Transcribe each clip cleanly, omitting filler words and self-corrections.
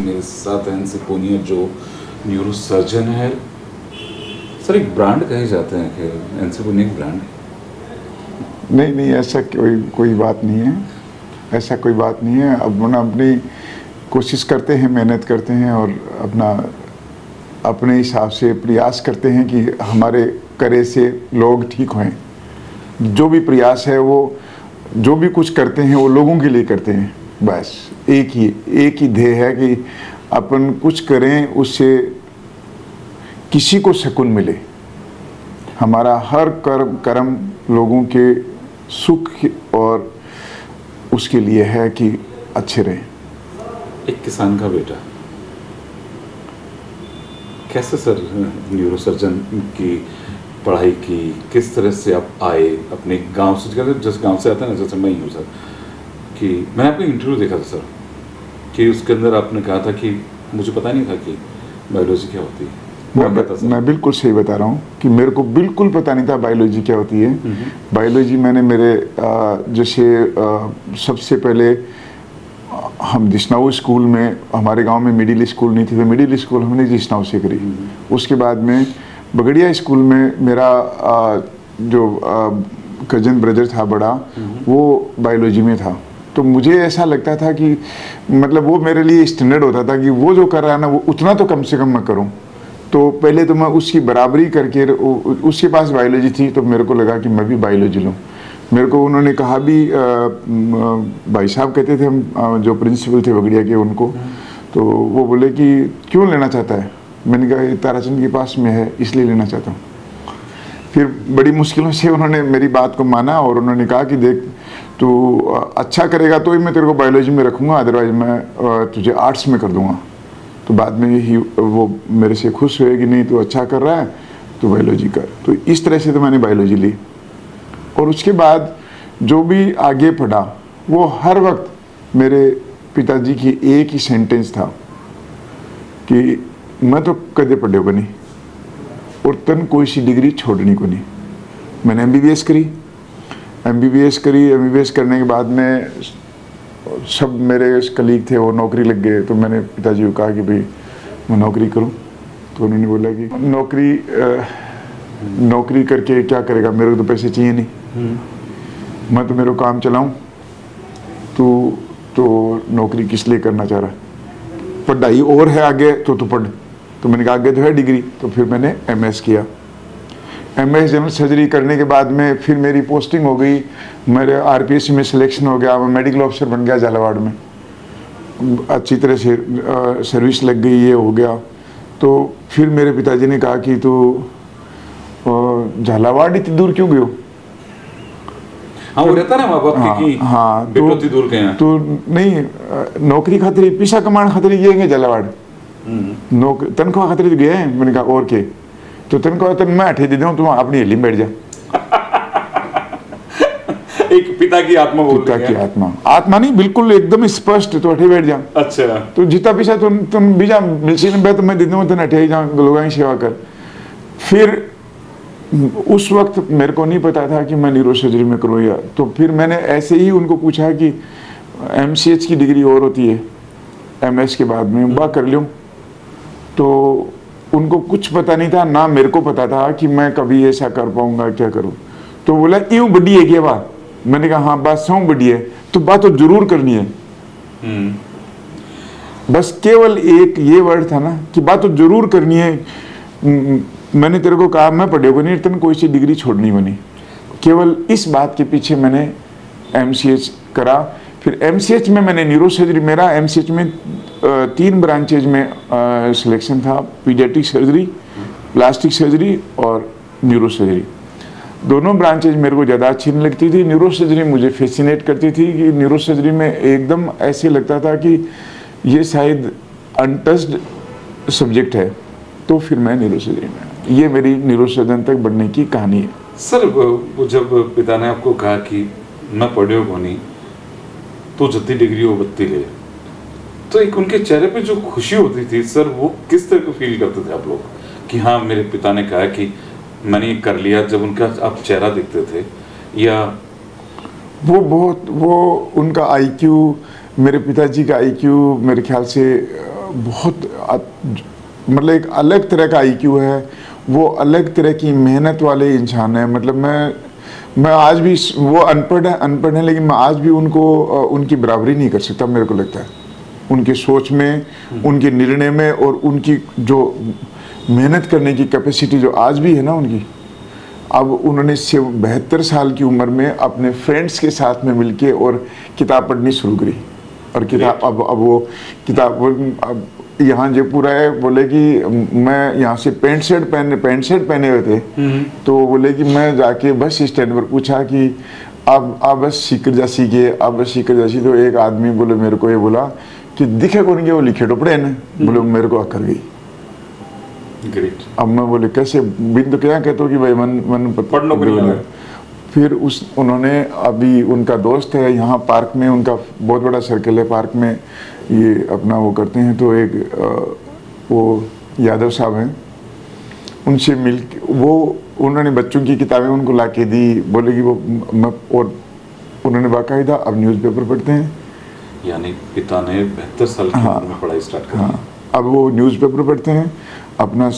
मेरे साथ हैं सिपोनिया जो न्यूरो सर्जन है। सर एक ब्रांड कहे जाते हैं कि एनसिपोनिया एक ब्रांड है। नहीं नहीं, ऐसा कोई बात नहीं है, ऐसा कोई बात नहीं है। अब ना अपनी कोशिश करते हैं, मेहनत करते हैं और अपने हिसाब से प्रयास करते हैं कि हमारे करे से लोग ठीक हों। जो भी प्रयास है वो जो भी कुछ करते हैं वो लोगों के लिए करते हैं। बस एक ही ध्येय है कि अपन कुछ करें उससे किसी को सुकून मिले। हमारा हर कर्म लोगों के सुख और उसके लिए है कि अच्छे रहें। एक किसान का बेटा कैसे सर न्यूरो सर्जन की पढ़ाई की, किस तरह से आप आए अपने गांव से? जिस गांव से आता है ना, जैसे मैं ही हूँ सर, कि मैंने आपका इंटरव्यू देखा था सर, कि उसके अंदर आपने कहा था कि मुझे पता नहीं था कि बायोलॉजी क्या होती है। मैं बिल्कुल सही बता रहा हूँ कि मेरे को बिल्कुल पता नहीं था बायोलॉजी क्या होती है। बायोलॉजी मैंने मेरे जैसे सबसे पहले हम दिशनाऊ स्कूल में, हमारे गांव में मिडिल स्कूल नहीं थी, तो मिडिल स्कूल हमने दिशनाऊ से करी। उसके बाद में बगड़िया स्कूल में मेरा जो कजन ब्रदर था बड़ा, वो बायोलॉजी में था। तो मुझे ऐसा लगता था कि मतलब वो मेरे लिए स्टैंडर्ड होता था कि वो जो कर रहा है ना वो उतना तो कम से कम मैं करूं। तो पहले तो मैं उसकी बराबरी करके, उसके पास बायोलॉजी थी तो मेरे को लगा कि मैं भी बायोलॉजी लूँ। मेरे को उन्होंने कहा भी, भाई साहब कहते थे हम जो प्रिंसिपल थे बगड़िया के उनको, तो वो बोले कि क्यों लेना चाहता है? मैंने कहा ये ताराचंद के पास में है इसलिए लेना चाहता हूँ। फिर बड़ी मुश्किलों से उन्होंने मेरी बात को माना और उन्होंने कहा कि देख तू अच्छा करेगा तो ही मैं तेरे को बायोलॉजी में रखूँगा, अदरवाइज मैं तुझे आर्ट्स में कर दूँगा। तो बाद में ही वो मेरे से खुश हुए कि नहीं तू अच्छा कर रहा है तो बायोलॉजी कर। तो इस तरह से तो मैंने बायोलॉजी ली। और उसके बाद जो भी आगे पढ़ा वो हर वक्त मेरे पिताजी की एक ही सेंटेंस था कि मैं तो कदे पढ़े को नहीं और तन कोई सी डिग्री छोड़नी को नहीं। मैंने एमबीबीएस करी। एमबीबीएस करने के बाद में सब मेरे कलीग थे वो नौकरी लग गए। तो मैंने पिताजी को कहा कि भाई मैं नौकरी करूं। तो उन्होंने बोला कि नौकरी करके क्या करेगा, मेरे को तो पैसे चाहिए नहीं, मैं तो मेरे काम चलाऊं, तो नौकरी किस लिए करना चाह रहा है? पढ़ाई और है आगे तो पढ़। तो मैंने कहा आगे तो है डिग्री। तो फिर मैंने एमएस किया। एमएस जनरल सर्जरी करने के बाद में फिर मेरी पोस्टिंग हो गई, मेरे आरपीएससी में सिलेक्शन हो गया, मैं मेडिकल ऑफिसर बन गया झालावाड़ में। अच्छी तरह से सर्विस लग गई, ये हो गया। तो फिर मेरे पिताजी ने कहा कि तू झालावाड़ इतनी दूर क्यों गयो? हाँ वो रहता ना माँ बाप की हाँ तो दूर गए हैं। तो नहीं, नौकरी खातिर पैसा कमाने खातिर गए झालावाड़, नौकरी तनख्वाह खातिर गए हैं। मैंने कहा और के? तो तनख्वाह तन मैं अठे दे दूं, तुम अपनी हेली में बैठ जा। एक पिता की आत्मा बोल रही है। पिता की आत्मा नहीं, बिल्कुल एकदम स्पष्ट, तो अठे बैठ जा। अच्छा। तो जितना पैसा तुम बीजा मिलसी में तो मैं दे दूंगा, तुम अठे जा, लोगों की सेवा कर। फिर उस वक्त मेरे को नहीं पता था कि मैं न्यूरो सर्जरी में करूँ या, तो फिर मैंने ऐसे ही उनको पूछा कि एमसीएच की डिग्री और होती है एमएस के बाद में, वह कर लूँ। तो उनको कुछ पता नहीं था, ना मेरे को पता था कि मैं कभी ऐसा कर पाऊंगा, क्या करूं। तो बोला यूं बड़ी है क्या बात? मैंने कहा हाँ बात सौ बड़ी है, तो बात तो जरूर करनी है। बस केवल एक ये वर्ड था ना कि बात तो जरूर करनी है। मैंने तेरे को कहा मैं पढ़े को नहीं, तेन कोई सी डिग्री छोड़नी बनी। केवल इस बात के पीछे मैंने एमसीएच करा। फिर एमसीएच में मैंने न्यूरो सर्जरी, मेरा एमसीएच में 3 ब्रांचेज में सिलेक्शन था, पीडियाट्रिक सर्जरी, प्लास्टिक सर्जरी और न्यूरो सर्जरी। दोनों ब्रांचेज मेरे को ज़्यादा अच्छी नहीं लगती थी। न्यूरो सर्जरी मुझे फैसिनेट करती थी कि न्यूरो सर्जरी में एकदम ऐसे लगता था कि ये शायद अनटच्ड सब्जेक्ट है। तो फिर मैं न्यूरो सर्जरी में, ये मेरी न्यूरो सर्जन तक बढ़ने की कहानी है। सर जब पिता ने आपको कहा कि मैं पढ़े को नहीं तो जितनी डिग्री हो बत्ती ले, तो एक उनके चेहरे पे जो खुशी होती थी सर, वो किस तरह को फील करते थे आप लोग कि हाँ मेरे पिता ने कहा कि मैंने ये कर लिया? जब उनका आप चेहरा देखते थे या वो उनका आईक्यू, मेरे पिताजी का आईक्यू मेरे ख्याल से मतलब एक अलग तरह का आईक्यू है, वो अलग तरह की मेहनत वाले इंसान है। मतलब मैं आज भी, वो अनपढ़ है लेकिन मैं आज भी उनकी बराबरी नहीं कर सकता, मेरे को लगता है उनकी सोच में, उनके निर्णय में, और उनकी जो मेहनत करने की कैपेसिटी जो आज भी है ना उनकी। अब उन्होंने 72 साल की उम्र में अपने फ्रेंड्स के साथ में मिलके और किताब पढ़नी शुरू करी। और किताब अब वो किताब अब यहाँ जयपुर आए, बोले कि मैं यहाँ से पैंट शर्ट पहने हुए थे, तो बोले कि मैं जाके बस स्टैंड पर पूछा कि आप बस सीकर जासी के, आप बस सीकर जासी। तो एक आदमी बोले मेरे को, ये बोला कि दिखे कौन के वो लिखे टोपड़े ने, बोले मेरे को अकर गई। ग्रेट। अब मैं बोले कैसे, बिंदु क्या कहते हो कि भाई मन पढ़ने को नहीं लगा। फिर उन्होंने, अभी उनका दोस्त है यहाँ पार्क में, उनका बहुत बड़ा सर्कल है पार्क में, ये अपना वो करते हैं। तो एक वो यादव साहब हैं, उनसे मिल वो उन्होंने बच्चों की किताबें उनको ला के दी, बोले कि वो और उन्होंने बाकायदा अब न्यूज़पेपर पढ़ते हैं। यानी पिता ने 72 साल की उम्र में पढ़ाई स्टार्ट कर दी। हाँ, अब वो न्यूज़पेपर पढ़ते हैं, अपना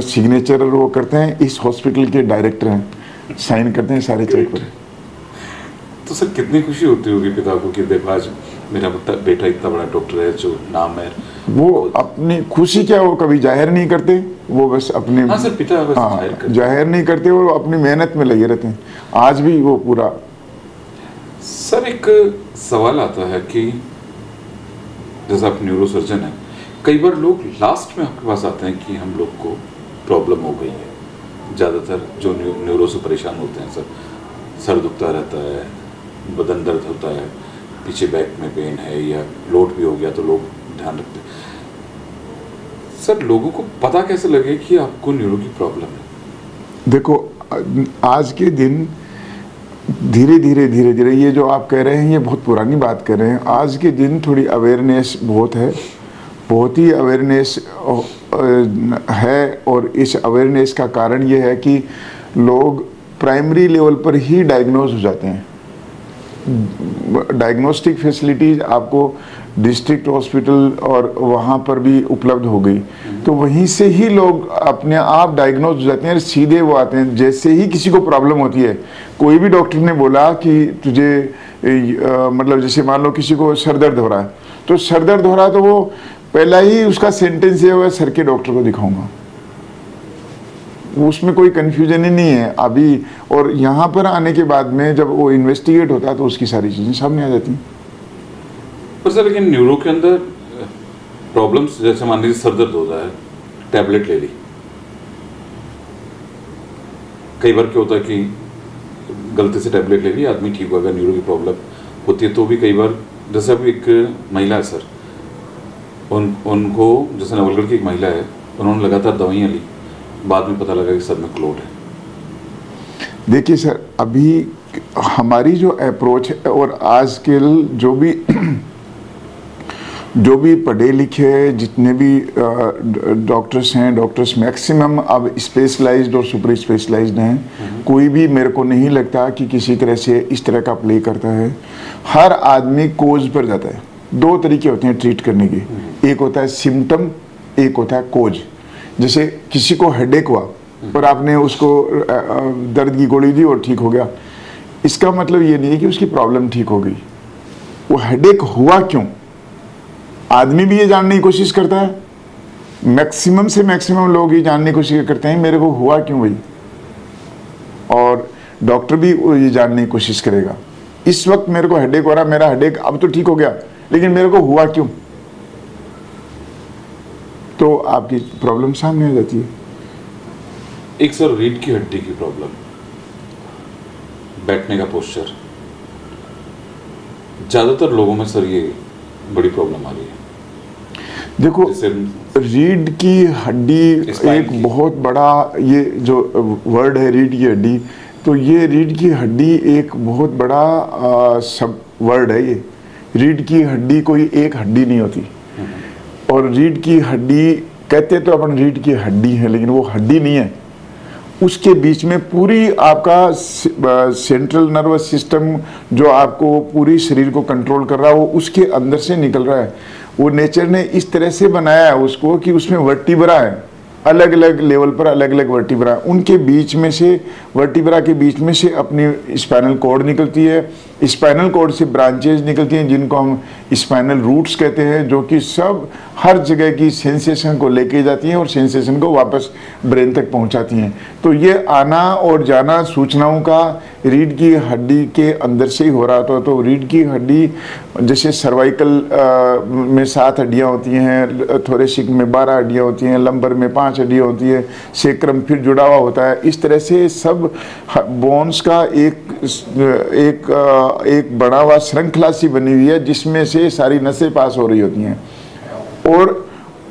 सिग्नेचर वो करते हैं, इस हॉस्पिटल के डायरेक्टर हैं, साइन करते हैं सारे चेक पर। तो सर कितनी खुशी होती होगी पिता को कि देखो आज मेरा बेटा इतना बड़ा डॉक्टर है, जो नाम है। वो अपनी खुशी क्या, वो कभी जाहिर नहीं करते, वो बस अपने, हाँ सर, पिता बस जाहिर नहीं करते, वो अपनी मेहनत में लगे रहते हैं। आज भी वो पूरा। सर एक सवाल आता है कि जैसे आप न्यूरोसर्जन हैं, कई बार लोग लास्ट में आपके पास आते हैं कि हम लोग को प्रॉब्लम हो गई है। ज़्यादातर जो न्यूरो से परेशान होते हैं सर दुखता रहता है, बदन दर्द होता है, पीछे बैक में पेन है, या लोड भी हो गया तो लोग ध्यान रखते हैं। सर लोगों को पता कैसे लगे कि आपको न्यूरो की प्रॉब्लम है? देखो आज के दिन धीरे धीरे ये जो आप कह रहे हैं ये बहुत पुरानी बात कर रहे हैं। आज के दिन थोड़ी अवेयरनेस बहुत है, बहुत ही अवेयरनेस है, और इस अवेयरनेस का कारण ये है कि लोग प्राइमरी लेवल पर ही डायग्नोज हो जाते हैं। डायग्नोस्टिक फैसिलिटीज आपको डिस्ट्रिक्ट हॉस्पिटल और वहाँ पर भी उपलब्ध हो गई, तो वहीं से ही लोग अपने आप डायग्नोज हो जाते हैं, सीधे वो आते हैं। जैसे ही किसी को प्रॉब्लम होती है, कोई भी डॉक्टर ने बोला कि तुझे मतलब जैसे मान लो किसी को सर दर्द हो रहा है, तो सर दर्द हो रहा है तो वो पहला ही उसका सेंटेंस ये होगा, सर के डॉक्टर को दिखाऊंगा। उसमें कोई कंफ्यूजन ही नहीं है अभी। और यहाँ पर आने के बाद में जब वो इन्वेस्टिगेट होता है तो उसकी सारी चीज़ें सामने आ जाती हैं। पर सर लेकिन न्यूरो के अंदर प्रॉब्लम्स, जैसे मान लीजिए सर दर्द हो रहा है, टैबलेट ले ली, कई बार क्या होता है कि गलती से टैबलेट ले ली, आदमी ठीक हो गया, न्यूरो की प्रॉब्लम होती है तो भी कई बार, जैसे अभी एक महिला है सर, उनको जैसे नवलगढ़ की एक महिला है, उन्होंने लगातार दवाइयाँ ली, बाद में पता लगा कि सर में क्लोट है। देखिए सर, अभी हमारी जो अप्रोच है, और आजकल जो भी पढ़े लिखे जितने भी डॉक्टर्स हैं, डॉक्टर्स मैक्सिमम अब स्पेशलाइज्ड और सुपर स्पेशलाइज्ड हैं। कोई भी मेरे को नहीं लगता कि किसी तरह से इस तरह का प्ले करता है। हर आदमी कोज पर जाता है। दो तरीके होते हैं ट्रीट करने के, एक होता है सिम्टम, एक होता है कोज। जैसे किसी को हेडेक हुआ और आपने उसको दर्द की गोली दी और ठीक हो गया, इसका मतलब ये नहीं है कि उसकी प्रॉब्लम ठीक हो गई। वो हेडेक हुआ क्यों, आदमी भी ये जानने की कोशिश करता है, मैक्सिमम से मैक्सिमम लोग ये जानने की कोशिश करते हैं मेरे को हुआ क्यों भाई, और डॉक्टर भी ये जानने की कोशिश करेगा। इस वक्त मेरे को हेडेक हो रहा, मेरा हेडेक अब तो ठीक हो गया, लेकिन मेरे को हुआ क्यों, तो आपकी प्रॉब्लम सामने आ जाती है। एक सर रीढ़ की हड्डी की प्रॉब्लम, बैठने का पोस्चर, ज्यादातर लोगों में सर ये बड़ी प्रॉब्लम आ रही है। देखो रीढ़ की हड्डी एक बहुत बड़ा, ये जो वर्ड है रीढ़ की हड्डी, तो ये रीढ़ की हड्डी एक बहुत बड़ा सब वर्ड है। ये रीढ़ की हड्डी कोई एक हड्डी नहीं होती, और रीढ़ की हड्डी कहते तो अपन रीढ़ की हड्डी है, लेकिन वो हड्डी नहीं है। उसके बीच में पूरी आपका सेंट्रल नर्वस सिस्टम जो आपको पूरी शरीर को कंट्रोल कर रहा है, वो उसके अंदर से निकल रहा है। वो नेचर ने इस तरह से बनाया है उसको कि उसमें वर्टिब्रा है, अलग अलग लेवल पर अलग अलग वर्टिब्रा, उनके बीच में से, वर्टिब्रा के बीच में से अपनी स्पाइनल कॉर्ड निकलती है, स्पाइनल कॉर्ड से ब्रांचेज निकलती हैं जिनको हम स्पाइनल रूट्स कहते हैं, जो कि सब हर जगह की सेंसेशन को लेके जाती हैं और सेंसेशन को वापस ब्रेन तक पहुंचाती हैं। तो ये आना और जाना सूचनाओं का रीढ़ की हड्डी के अंदर से ही हो रहा था। तो रीढ़ की हड्डी जैसे सर्वाइकल में 7 हड्डियाँ होती हैं, थोरेसिक में 12 हड्डियाँ होती हैं, लंबर में 5 हड्डियाँ होती है, सेक्रम फिर जुड़ा हुआ होता है। इस तरह से सब बोन्स का एक बड़ा हुआ श्रृंखला सी बनी हुई है जिसमें से सारी नसें पास हो रही होती हैं, और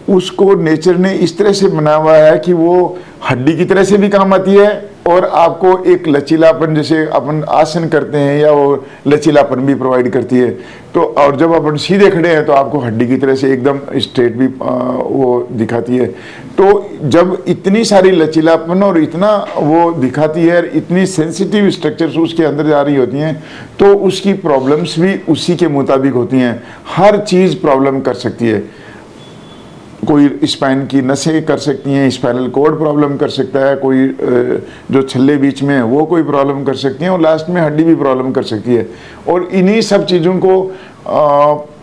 उसको नेचर ने इस तरह से बनाया हुआ है कि वो हड्डी की तरह से भी काम आती है और आपको एक लचीलापन, जैसे अपन आसन करते हैं या वो लचीलापन भी प्रोवाइड करती है। तो और जब अपन सीधे खड़े हैं तो आपको हड्डी की तरह से एकदम स्ट्रेट भी वो दिखाती है। तो जब इतनी सारी लचीलापन और इतना वो दिखाती है, इतनी सेंसिटिव स्ट्रक्चर्स उसके अंदर जा रही होती हैं, तो उसकी प्रॉब्लम्स भी उसी के मुताबिक होती हैं। हर चीज़ प्रॉब्लम कर सकती है, कोई स्पाइन की नसें कर सकती हैं, स्पाइनल कॉर्ड प्रॉब्लम कर सकता है, कोई जो छल्ले बीच में है वो कोई प्रॉब्लम कर सकती हैं, और लास्ट में हड्डी भी प्रॉब्लम कर सकती है। और इन्हीं सब चीज़ों को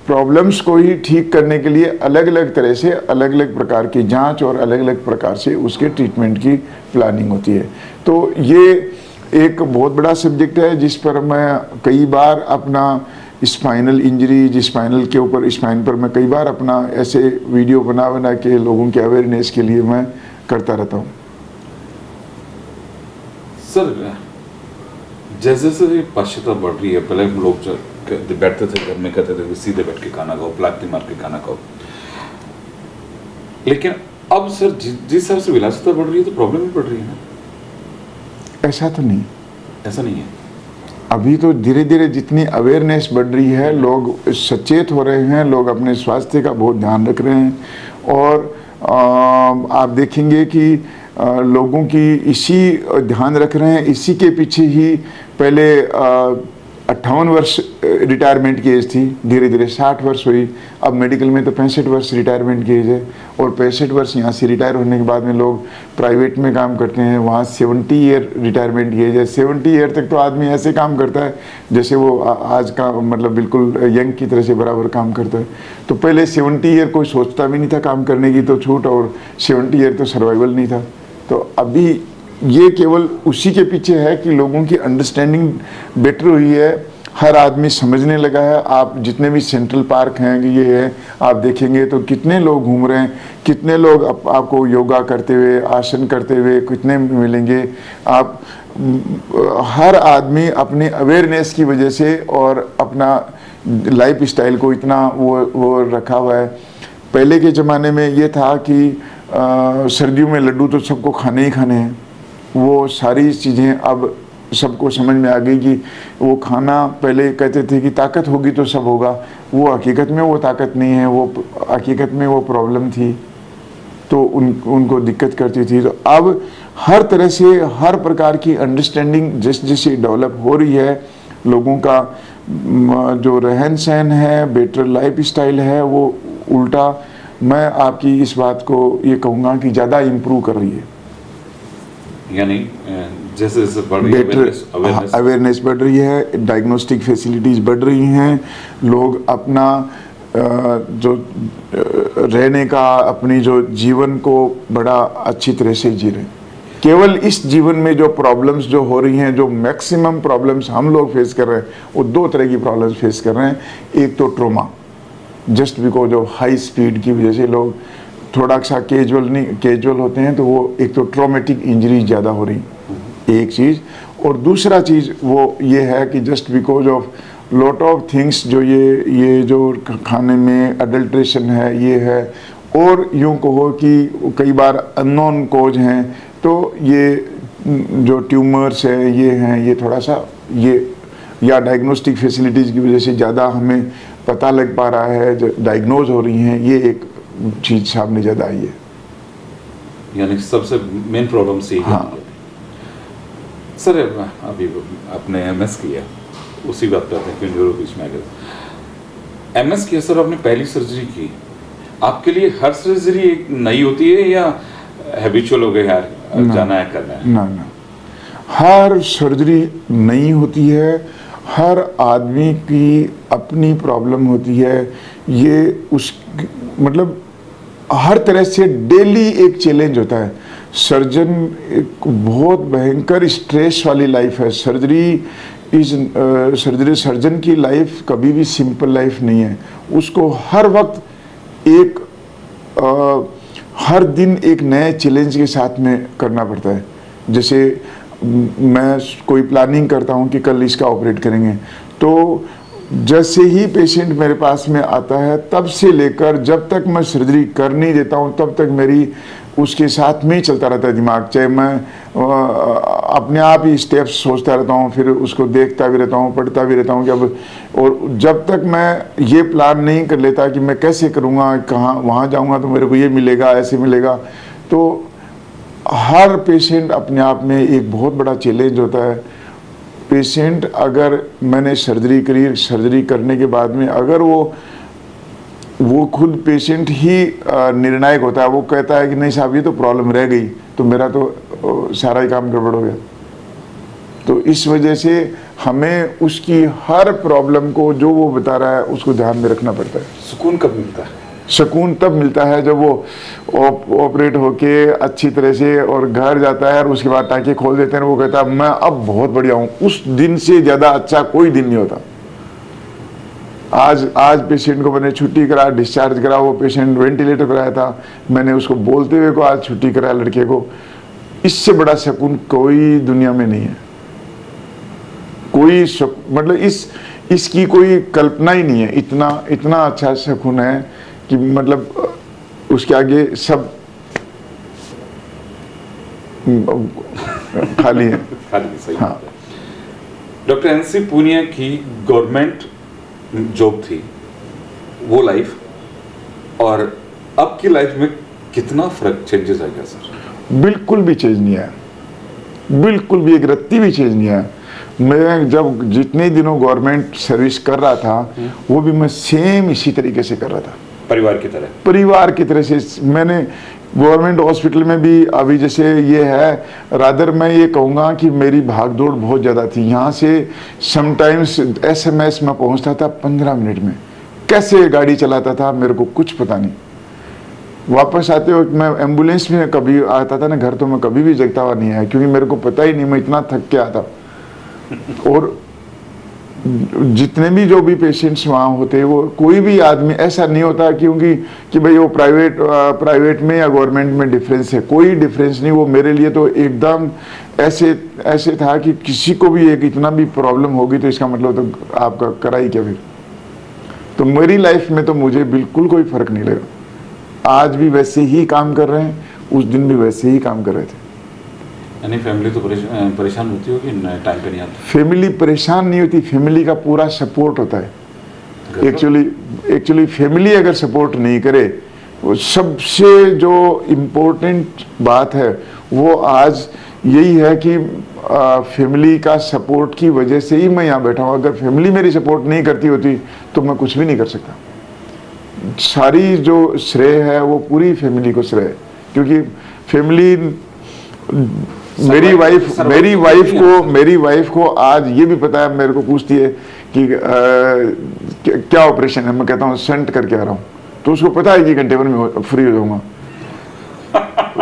प्रॉब्लम्स को ही ठीक करने के लिए अलग अलग तरह से अलग अलग प्रकार की जांच और अलग अलग प्रकार से उसके ट्रीटमेंट की प्लानिंग होती है। तो ये एक बहुत बड़ा सब्जेक्ट है जिस पर मैं कई बार अपना स्पाइनल इंजरी, स्पाइनल के ऊपर, स्पाइन पर मैं कई बार अपना ऐसे वीडियो बना बना के लोगों के अवेयरनेस के लिए मैं करता रहता हूँ। सर जैसे जैसे पाश्चात्य बढ़ रही है, पहले हम लोग बैठते थे घर में, कहते थे सीधे बैठ के खाना खाओ, प्लाटी मार के खाना खाओ, लेकिन अब सर जिस हिसाब से विलासिता बढ़ रही है तो प्रॉब्लम भी बढ़ रही है ना? ऐसा तो नहीं, ऐसा नहीं है। अभी तो धीरे धीरे जितनी अवेयरनेस बढ़ रही है, लोग सचेत हो रहे हैं, लोग अपने स्वास्थ्य का बहुत ध्यान रख रहे हैं, और आप देखेंगे कि लोगों की इसी ध्यान रख रहे हैं, इसी के पीछे ही पहले 58 वर्ष रिटायरमेंट की एज थी, धीरे धीरे 60 वर्ष हुई, अब मेडिकल में तो 65 वर्ष रिटायरमेंट की एज है, और 65 वर्ष यहाँ से रिटायर होने के बाद में लोग प्राइवेट में काम करते हैं, वहाँ 70 ईयर रिटायरमेंट की एज है। 70 ईयर तक तो आदमी ऐसे काम करता है जैसे वो आज का मतलब बिल्कुल यंग की तरह से बराबर काम करता है। तो पहले 70 ईयर कोई सोचता भी नहीं था काम करने की तो छूट, और 70 ईयर तो सर्वाइवल नहीं था। तो अभी ये केवल उसी के पीछे है कि लोगों की अंडरस्टैंडिंग बेटर हुई है, हर आदमी समझने लगा है। आप जितने भी सेंट्रल पार्क हैं ये है, आप देखेंगे तो कितने लोग घूम रहे हैं, कितने लोग आपको योगा करते हुए, आसन करते हुए कितने मिलेंगे। आप हर आदमी अपनी अवेयरनेस की वजह से और अपना लाइफ स्टाइल को इतना वो रखा हुआ है। पहले के ज़माने में ये था कि सर्दियों में लड्डू तो सबको खाने ही खाने हैं, वो सारी चीज़ें अब सबको समझ में आ गई कि वो खाना, पहले कहते थे कि ताकत होगी तो सब होगा, वो हकीकत में वो ताकत नहीं है, वो हकीकत में वो प्रॉब्लम थी, तो उनको दिक्कत करती थी। तो अब हर तरह से हर प्रकार की अंडरस्टैंडिंग जैसे जैसे डेवलप हो रही है, लोगों का जो रहन सहन है, बेटर लाइफ स्टाइल है, वो उल्टा मैं आपकी इस बात को ये कहूँगा कि ज़्यादा इम्प्रूव कर रही है। यानी जैसे जैसे बढ़ रही है अवेयरनेस बढ़ रही है, डायग्नोस्टिक फैसिलिटीज़ बढ़ रही हैं, लोग अपना जो रहने का, अपनी जो जीवन को बड़ा अच्छी तरह से जी रहे हैं। केवल इस जीवन में जो प्रॉब्लम्स जो हो रही हैं, जो मैक्सिमम प्रॉब्लम्स हम लोग फेस कर रहे हैं, वो 2 तरह की प्रॉब्लम्स फेस कर रहे हैं। एक तो trauma, just because of high speed की वजह से लोग थोड़ा सा कैजुअल होते हैं, तो वो एक तो ट्रॉमेटिक इंजरी ज़्यादा हो रही, एक चीज़। और दूसरा चीज़ वो ये है कि just because of lot of things, जो ये जो खाने में अडल्ट्रेशन है, ये है, और यूँ कहो कि कई बार अननोन कोज हैं, तो ये जो ट्यूमर्स है ये हैं, ये थोड़ा सा ये या डायग्नोस्टिक फैसिलिटीज़ की वजह से ज़्यादा हमें पता लग पा रहा है, जो डायग्नोज हो रही हैं, ये एक चीज़ सामने ज़्यादा आई है। यानी सबसे मेन प्रॉब्लम से हाँ। सर अभी आपने MS किया, उसी बात पे आते हैं क्यों जो बीच में आ गया। एमएस की सर आपने पहली सर्जरी की, आपके लिए हर सर्जरी एक नई होती है या हैबिचुअल हो गए यार अब जाना है करना है? ना, हर सर्जरी नई होती है, हर आदमी की अपनी प्रॉब्लम होती है। ये उस मतलब हर तरह से डेली एक चैलेंज होता है। सर्जन एक बहुत भयंकर स्ट्रेस वाली लाइफ है। सर्जन की लाइफ कभी भी सिंपल लाइफ नहीं है। उसको हर वक्त हर दिन एक नए चैलेंज के साथ में करना पड़ता है। जैसे मैं कोई प्लानिंग करता हूँ कि कल इसका ऑपरेट करेंगे, तो जैसे ही पेशेंट मेरे पास में आता है तब से लेकर जब तक मैं सर्जरी कर नहीं देता हूँ तब तक मेरी उसके साथ में ही चलता रहता है दिमाग। चाहे मैं अपने आप ही स्टेप्स सोचता रहता हूँ, फिर उसको देखता भी रहता हूँ, पढ़ता भी रहता हूँ कि अब, और जब तक मैं ये प्लान नहीं कर लेता कि मैं कैसे करूँगा, कहाँ वहाँ जाऊँगा तो मेरे को ये मिलेगा, ऐसे मिलेगा, तो हर पेशेंट अपने आप में एक बहुत बड़ा चैलेंज होता है। पेशेंट अगर मैंने सर्जरी करी, सर्जरी करने के बाद में अगर वो खुद पेशेंट ही निर्णायक होता है, वो कहता है कि नहीं साहब ये तो प्रॉब्लम रह गई, तो मेरा तो सारा ही काम गड़बड़ हो गया। तो इस वजह से हमें उसकी हर प्रॉब्लम को जो वो बता रहा है उसको ध्यान में रखना पड़ता है। सुकून कब मिलता है? सुकून तब मिलता है जब वो ऑपरेट होके अच्छी तरह से और घर जाता है और उसके बाद टाँके खोल देते हैं, वो कहता है मैं अब बहुत बढ़िया हूँ। उस दिन से ज़्यादा अच्छा कोई दिन नहीं होता। आज पेशेंट को मैंने छुट्टी करा, डिस्चार्ज करा, वो पेशेंट वेंटिलेटर पर आया था, मैंने उसको बोलते हुए को आज छुट्टी कराया लड़के को। इससे बड़ा सुकून कोई दुनिया में नहीं है। कोई मतलब इसकी कोई कल्पना ही नहीं है। इतना अच्छा सुकून है कि मतलब उसके आगे सब खाली है। खाली, सही। हाँ। डॉक्टर एनसी पूनिया की गवर्नमेंट जॉब थी, वो लाइफ और अब की लाइफ में कितना फर्क, चेंजेस आ गया सर? बिल्कुल भी चेंज नहीं आया, बिल्कुल भी एक रत्ती भी चेंज नहीं आया। मैं जब जितने दिनों गवर्नमेंट सर्विस कर रहा था वो भी मैं सेम इसी तरीके से कर रहा था, परिवार की तरह से। मैंने गवर्नमेंट हॉस्पिटल में भी अभी जैसे ये है, रादर मैं ये कहूँगा कि मेरी भागदौड़ बहुत ज़्यादा थी। यहाँ से समटाइम्स SMS में पहुँचता था 15 मिनट में। कैसे गाड़ी चलाता था मेरे को कुछ पता नहीं। वापस आते वक्त मैं एम्बुलेंस में कभी आता था ना घर, तो मैं कभी भी जगता हुआ नहीं आया, क्योंकि मेरे को पता ही नहीं, मैं इतना थक के आता। और जितने भी जो भी पेशेंट्स वहाँ होते, वो कोई भी आदमी ऐसा नहीं होता क्योंकि कि भाई वो प्राइवेट में या गवर्नमेंट में डिफरेंस है, कोई डिफरेंस नहीं। वो मेरे लिए तो एकदम ऐसे था कि किसी को भी एक इतना भी प्रॉब्लम होगी तो इसका मतलब तो आपका करा ही क्या फिर। तो मेरी लाइफ में तो मुझे बिल्कुल कोई फर्क नहीं लगा। आज भी वैसे ही काम कर रहे हैं, उस दिन भी वैसे ही काम कर रहे थे। यानी फैमिली तो परेशान होती होगी टाइम पे नहीं आती? फैमिली परेशान नहीं होती, फैमिली का पूरा सपोर्ट होता है। एक्चुअली फैमिली अगर सपोर्ट नहीं करे, वो सबसे जो इम्पोर्टेंट बात है वो आज यही है कि फैमिली का सपोर्ट की वजह से ही मैं यहाँ बैठा हूँ। अगर फैमिली मेरी सपोर्ट नहीं करती होती तो मैं कुछ भी नहीं कर सकता। सारी जो श्रेय है वो पूरी फैमिली को श्रेय है, क्योंकि फैमिली मेरी वाइफ को आज ये भी पता है, मेरे को पूछती है कि क्या ऑपरेशन है, मैं कहता हूँ सेंट करके आ रहा हूँ, तो उसको पता है कि घंटे भर में फ्री हो जाऊंगा।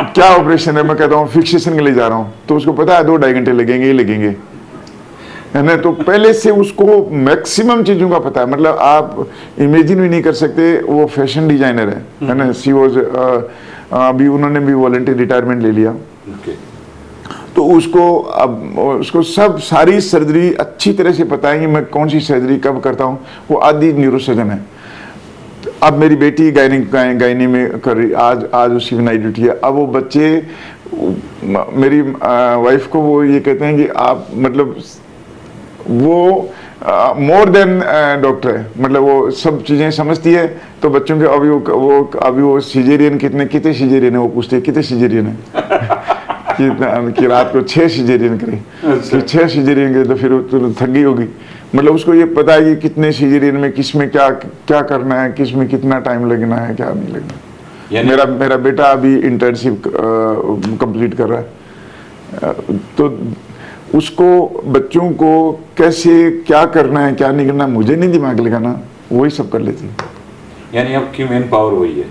क्या ऑपरेशन है, मैं कहता हूँ फिक्सेशन के लिए जा रहा हूँ, तो उसको पता है 2-2.5 घंटे लगेंगे ही लगेंगे, है ना। तो पहले से उसको मैक्सिमम चीजों का पता है। मतलब आप इमेजिन भी नहीं कर सकते, वो फैशन डिजाइनर है ना। सी वॉज अभी उन्होंने भी वॉलंटियर रिटायरमेंट ले लिया। तो उसको सब सारी सर्जरी अच्छी तरह से पता है कि मैं कौन सी सर्जरी कब करता हूँ। वो आदि न्यूरोसर्जन है। अब मेरी बेटी गायनी में कर रही, आज उसकी नाइट ड्यूटी है। अब वो बच्चे, मेरी वाइफ को वो ये कहते हैं कि आप मतलब वो मोर देन डॉक्टर है, मतलब वो सब चीज़ें समझती है। तो बच्चों के अभी वो सिजेरियन कितने सिजेरियन है, वो पूछते हैं कितने सिजेरियन है कि रात को 6 सिजेरियन करे। 6 सिजेरियन करे तो फिर तो थक गई होगी। मतलब उसको ये पता है कि कितने सीजरियन में किस में क्या क्या करना है, किस में कितना टाइम लगना है, क्या नहीं लगना। मेरा बेटा अभी इंटर्नशिप कंप्लीट कर रहा है, तो उसको बच्चों को कैसे क्या करना है क्या नहीं करना मुझे नहीं दिमाग लगाना, वही सब कर लेती है। यानी आपकी मेन पावर वही है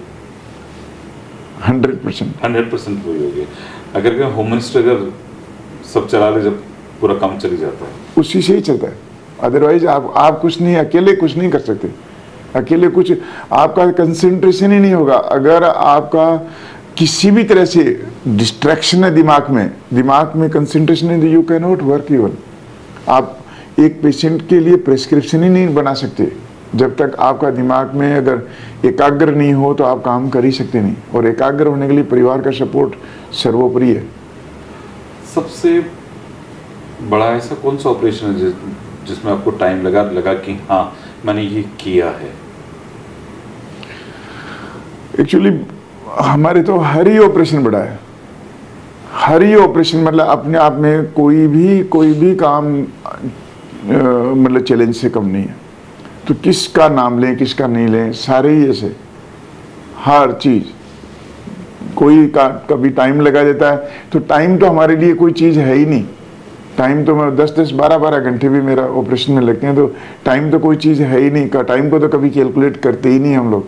100%। 100% वही होगी। अगर होम मिनिस्टर अगर सब चला ले, जब पूरा काम चली जाता है, उसी से ही चलता है। अदरवाइज आप कुछ नहीं, अकेले कुछ नहीं कर सकते, अकेले कुछ आपका कंसंट्रेशन ही नहीं होगा। अगर आपका किसी भी तरह से डिस्ट्रैक्शन है दिमाग में कंसंट्रेशन है, you can not work even. आप एक पेशेंट के लिए प्रेस्क्रिप्शन ही नहीं बना सकते जब तक आपका दिमाग में अगर एकाग्र नहीं हो, तो आप काम कर ही सकते नहीं। और एकाग्र होने के लिए परिवार का सपोर्ट सर्वोपरि है। सबसे बड़ा ऐसा कौन सा ऑपरेशन है जिसमें आपको टाइम लगा कि हाँ मैंने ये किया है? एक्चुअली हमारे तो हर ही ऑपरेशन बड़ा है, हर ही ऑपरेशन मतलब अपने आप में कोई भी काम मतलब चैलेंज से कम नहीं है। तो किसका नाम लें किसका नहीं लें, सारे ही ऐसे, हर चीज़ कोई का कभी टाइम लगा देता है, तो टाइम तो हमारे लिए कोई चीज़ है ही नहीं। टाइम तो मैं 10-10, 12-12 घंटे भी मेरा ऑपरेशन में लगते हैं, तो टाइम तो कोई चीज़ है ही नहीं। का टाइम को तो कभी कैलकुलेट करते ही नहीं हम लोग।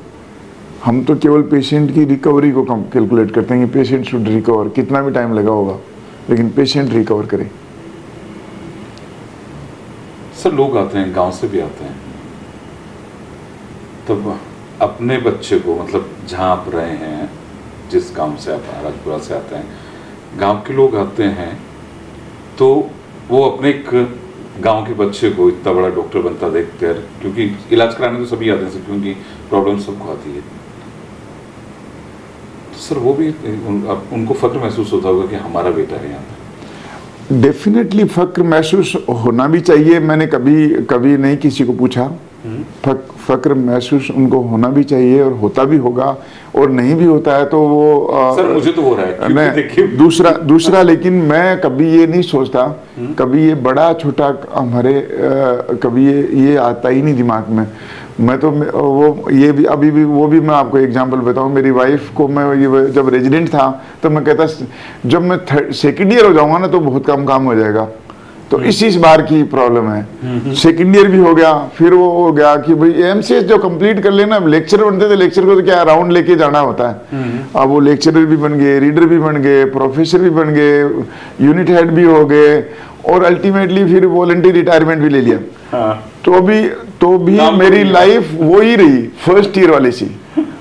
हम तो केवल पेशेंट की रिकवरी को कम कैलकुलेट करते हैं कि पेशेंट शुड रिकवर, कितना भी टाइम लगा होगा लेकिन पेशेंट रिकवर करे। सर लोग आते हैं, गांव से भी आते हैं, तब अपने बच्चे को मतलब जहाँ आप रहे हैं, जिस गांव से आप राजपुरा से आते हैं, गांव के लोग आते हैं, तो वो अपने एक गांव के बच्चे को इतना बड़ा डॉक्टर बनता देखते हैं, क्योंकि इलाज कराने तो सभी आते हैं, क्योंकि प्रॉब्लम सबको आती है। तो सर वो भी उनको फक्र महसूस होता होगा कि हमारा बेटा है यहाँ पे। डेफिनेटली फक्र महसूस होना भी चाहिए। मैंने कभी नहीं किसी को पूछा, फक्र महसूस उनको होना भी चाहिए और होता भी होगा, और नहीं भी होता है तो वो सर मुझे तो हो रहा है मैं देखिए दूसरा लेकिन मैं कभी ये नहीं सोचता, कभी ये बड़ा छोटा हमारे कभी ये आता ही नहीं दिमाग में। मैं तो वो ये भी अभी भी वो भी मैं आपको एग्जांपल बताऊं, मेरी वाइफ को मैं ये जब रेजिडेंट था तो मैं कहता जब मैं सेकेंड ईयर हो जाऊंगा ना तो बहुत कम काम हो जाएगा। तो इस बार की प्रॉब्लम है, सेकेंड ईयर भी हो गया, फिर वो हो गया कि भाई एमसीएस जो कंप्लीट कर लेना, लेक्चर बनते थे, लेक्चर को तो क्या राउंड लेके जाना होता है। अब वो लेक्चरर भी बन गए, रीडर भी बन गए, प्रोफेसर भी बन गए, यूनिट हेड भी हो गए, और अल्टीमेटली फिर वॉलंटरी रिटायरमेंट भी ले लिया। हाँ। तो भी मेरी लाइफ वो ही रही फर्स्ट ईयर वाली सी।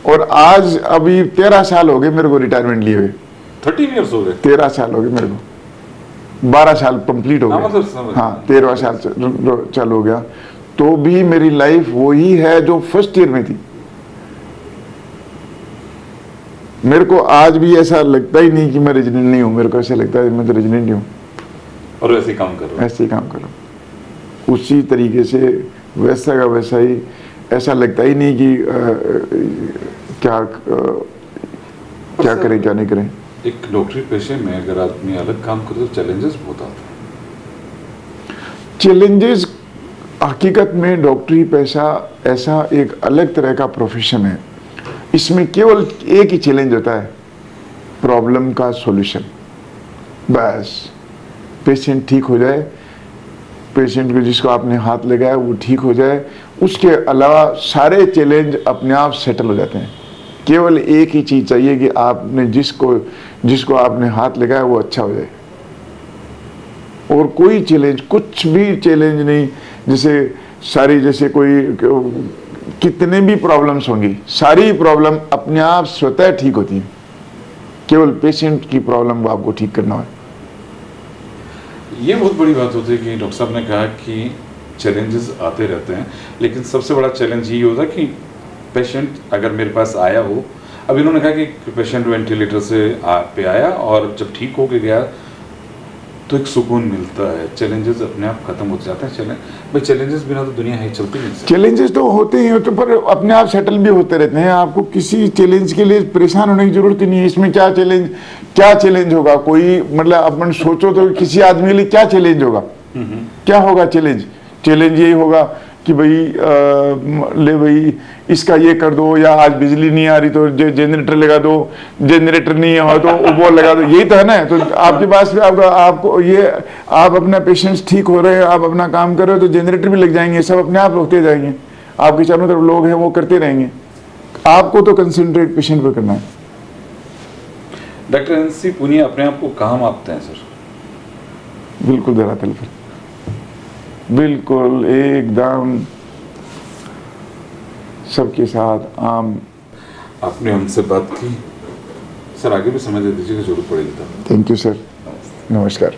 और आज अभी 13 साल हो गए मेरे को रिटायरमेंट लिए हुए। 13 ईयर्स हो गए? 13 साल हो गए मेरे को, 12 साल कंप्लीट हो गए। हाँ 13वां साल चालू हो गया, तो भी मेरी लाइफ वही है जो फर्स्ट ईयर में थी। मेरे को आज भी ऐसा लगता ही नहीं कि मैं रेजिडेंट नहीं हूँ, मेरे को ऐसा लगता है मैं तो रेजिडेंट ही हूँ और वैसे ही काम कर रहा हूँ। ऐसे ही काम कर रहा हूँ उसी तरीके से, वैसा का वैसा ही। ऐसा लगता ही नहीं कि क्या करें क्या नहीं करें। एक डॉक्टरी पेशे में अगर आदमी अलग काम करे तो चैलेंजेस बहुत आते हैं। चैलेंजेस हकीकत में डॉक्टरी पेशा ऐसा एक अलग तरह का प्रोफेशन है, इसमें केवल एक ही चैलेंज होता है, प्रॉब्लम का सॉल्यूशन। बस पेशेंट ठीक हो जाए, पेशेंट को जिसको आपने हाथ लगाया वो ठीक हो जाए, उसके अलावा सारे चैलेंज अपने आप सेटल हो जाते हैं। केवल एक ही चीज़ चाहिए कि आपने जिसको आपने हाथ लगाया वो अच्छा हो जाए, और कोई चैलेंज, कुछ भी चैलेंज नहीं। जैसे कोई कितने भी प्रॉब्लम्स होंगी, सारी प्रॉब्लम अपने आप स्वतः ठीक होती है, केवल पेशेंट की प्रॉब्लम आपको ठीक करना है। ये बहुत बड़ी बात होती है कि डॉक्टर साहब ने कहा कि चैलेंजेस आते रहते हैं, लेकिन सबसे बड़ा चैलेंज ये होता है कि पेशेंट अगर मेरे पास आया हो, अब इन्होंने कहा कि पेशेंट वेंटिलेटर से पे आया और जब ठीक हो के गया तो एक सुकून मिलता है, चैलेंजेस अपने आप खत्म हो जाते हैं। भाई चैलेंजेस बिना तो दुनिया है चलती नहीं। चैलेंजेस तो होते ही होते, पर अपने आप सेटल भी होते रहते हैं। आपको किसी चैलेंज के लिए परेशान होने की जरूरत ही नहीं है। इसमें क्या चैलेंज होगा, कोई मतलब अपन सोचो तो किसी आदमी के लिए क्या चैलेंज होगा, क्या होगा चैलेंज? चैलेंज यही होगा कि भाई ले भाई इसका ये कर दो, या आज बिजली नहीं आ रही तो जनरेटर लगा दो, जनरेटर नहीं हो तो वो लगा दो, यही तो है ना। तो आपके पास भी आपको ये आप अपना पेशेंट्स ठीक हो रहे हैं, आप अपना काम कर रहे हो तो जनरेटर भी लग जाएंगे, सब अपने आप होते जाएंगे, आपके चारों तरफ लोग हैं वो करते रहेंगे, आपको तो कंसंट्रेट पेशेंट पर करना है। डॉक्टर एनसी पुनिया अपने आप को कहाँ मापते हैं सर? बिल्कुल धरातल पर, बिल्कुल एकदम सबके साथ आम। आपने हमसे बात की सर, आगे भी समय दे दीजिएगा, जरूरत पड़ेगी तो। थैंक यू सर, नमस्कार।